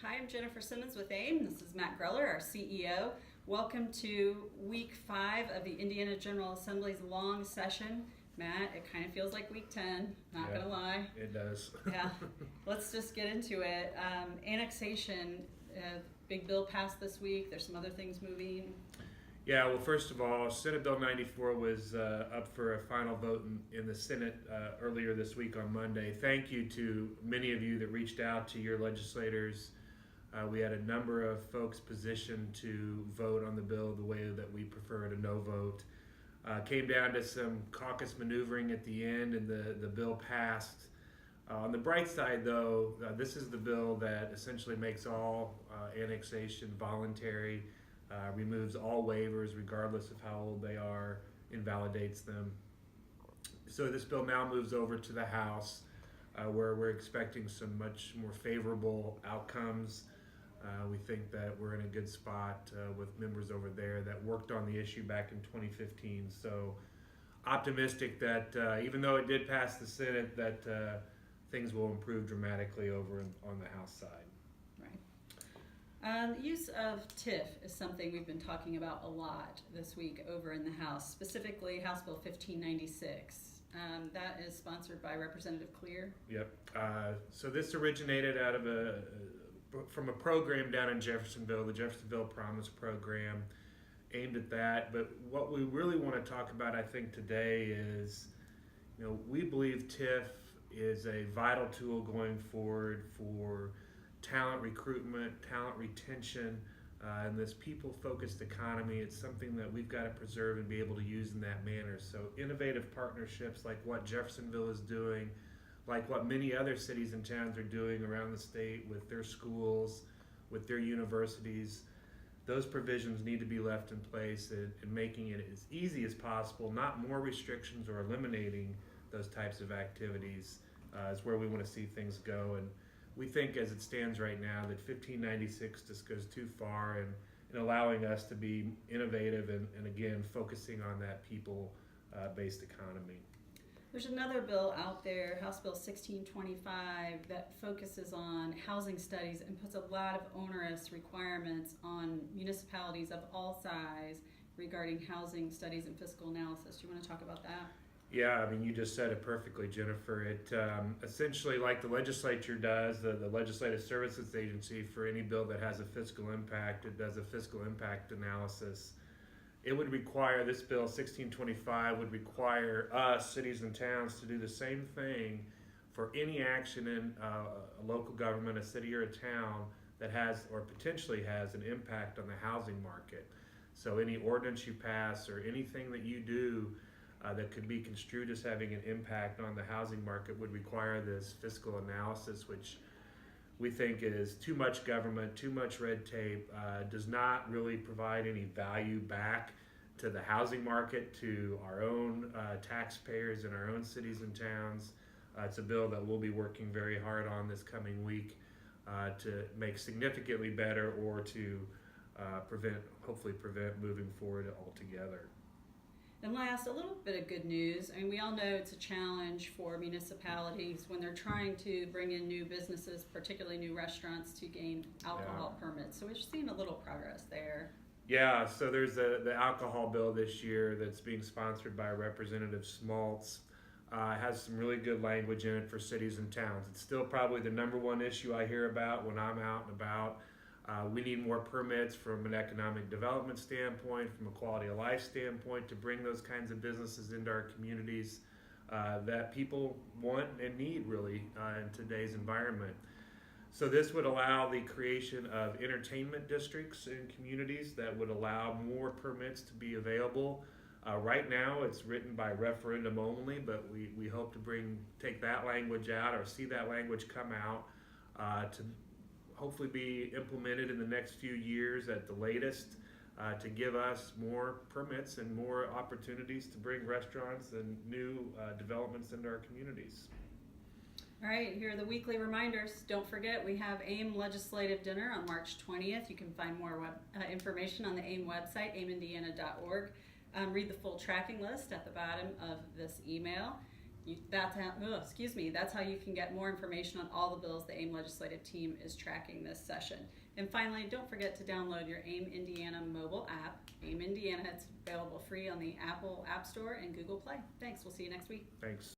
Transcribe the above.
Hi, I'm Jennifer Simmons with AIM. This is Matt Greller, our CEO. Welcome to week 5 of the Indiana General Assembly's long session. Matt, it kind of feels like week 10, not gonna lie. It does. Yeah, let's just get into it. Annexation, big bill passed this week. There's some other things moving. Yeah, well, first of all, Senate Bill 94 was up for a final vote in the Senate earlier this week on Monday. Thank you to many of you that reached out to your legislators. We had a number of folks positioned to vote on the bill the way that we preferred, a no vote. Came down to some caucus maneuvering at the end, and the bill passed. On the bright side, though, this is the bill that essentially makes all annexation voluntary, removes all waivers regardless of how old they are, invalidates them. So this bill now moves over to the House, where we're expecting some much more favorable outcomes. We think that we're in a good spot with members over there that worked on the issue back in 2015. So optimistic that even though it did pass the Senate, that things will improve dramatically over on the House side. The use of TIF is something we've been talking about a lot this week over in the House, specifically House Bill 1596. That is sponsored by Representative Clear. Yep. So this originated out of from a program down in Jeffersonville, the Jeffersonville Promise Program, aimed at that. But what we really want to talk about, I think, today is, we believe TIF is a vital tool going forward for talent recruitment, talent retention, and this people-focused economy. It's something that we've got to preserve and be able to use in that manner. So innovative partnerships like what Jeffersonville is doing, like what many other cities and towns are doing around the state with their schools, with their universities, those provisions need to be left in place and making it as easy as possible, not more restrictions or eliminating those types of activities is where we want to see things go. And we think as it stands right now that 1596 just goes too far in allowing us to be innovative and again, focusing on that people-based economy. There's another bill out there, House Bill 1625, that focuses on housing studies and puts a lot of onerous requirements on municipalities of all size regarding housing studies and fiscal analysis. Do you want to talk about that? Yeah, I mean, you just said it perfectly, Jennifer. It essentially, like the legislature does, the Legislative Services Agency, for any bill that has a fiscal impact, it does a fiscal impact analysis. It would require, this bill 1625 would require us, cities and towns, to do the same thing for any action in a local government, a city or a town that has or potentially has an impact on the housing market. So any ordinance you pass or anything that you do that could be construed as having an impact on the housing market would require this fiscal analysis, which we think is too much government, too much red tape, does not really provide any value back to the housing market, to our own taxpayers in our own cities and towns. It's a bill that we'll be working very hard on this coming week to make significantly better or to hopefully prevent moving forward altogether. And last, a little bit of good news. I mean, we all know it's a challenge for municipalities when they're trying to bring in new businesses, particularly new restaurants, to gain alcohol permits. So we're seeing a little progress there. Yeah, so there's the alcohol bill this year that's being sponsored by Representative Schmaltz. It has some really good language in it for cities and towns. It's still probably the number one issue I hear about when I'm out and about. We need more permits from an economic development standpoint, from a quality of life standpoint, to bring those kinds of businesses into our communities that people want and need really in today's environment. So this would allow the creation of entertainment districts in communities that would allow more permits to be available. Right now it's written by referendum only, but we hope to take that language out or see that language come out to hopefully be implemented in the next few years at the latest to give us more permits and more opportunities to bring restaurants and new developments into our communities. All right, here are the weekly reminders. Don't forget, we have AIM Legislative Dinner on March 20th. You can find more information on the AIM website, aimindiana.org. Read the full tracking list at the bottom of this email. That's how you can get more information on all the bills the AIM legislative team is tracking this session. And finally, don't forget to download your AIM Indiana mobile app, AIM Indiana. It's available free on the Apple App Store and Google Play. Thanks. We'll see you next week. Thanks.